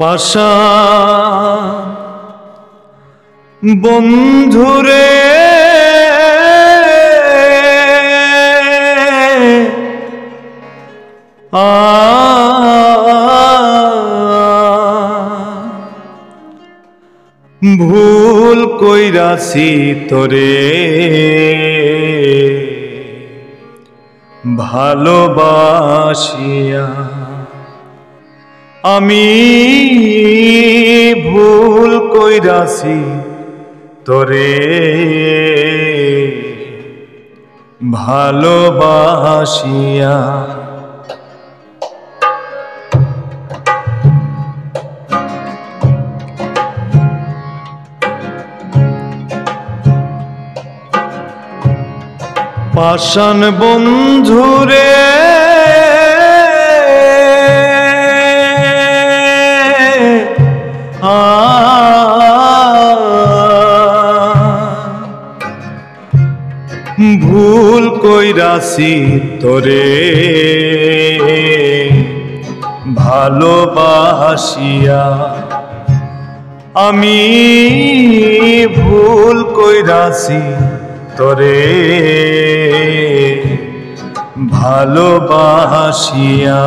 পাষাণ বন্ধুরে ভুল কইরাছি তোরে ভালোবাসিয়া আমি ভুল কইরাছি তোরে ভালোবাসিয়া পাষাণ বন্ধুরে ভুল কইরাছি তোরে ভালোবাসিয়া আমি ভুল কইরাছি তোরে ভালোবাসিয়া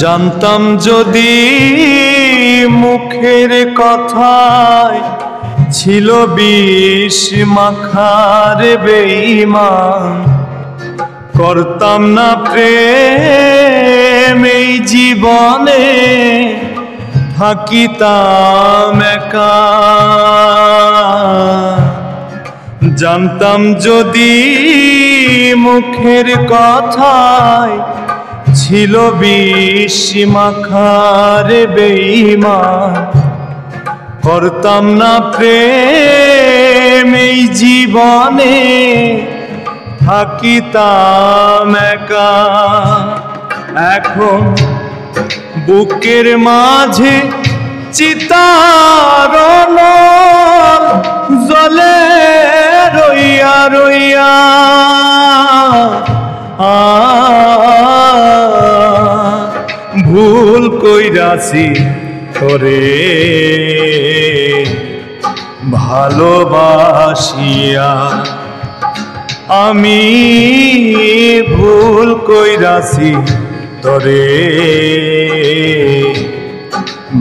জানতাম যদি মুখের কথায় ছিল বিষ মাখার বেঈমান, করতাম না প্রেম এই জীবনে, থাকিতাম একা। জানতাম যদি মুখের কথায় ছিল বিষ মাখার বেঈমান, করতাম না প্রেম এই জীবনে, থাকিতাম একা। এখন বুকের মাঝে চিতার জ্বলে রইয়া রইয়া, ভুল কইরাছি তোরে ভালোবাসিয়া আমি ভুল কইরাছি তোরে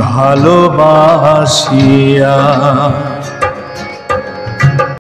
ভালোবাসিয়া।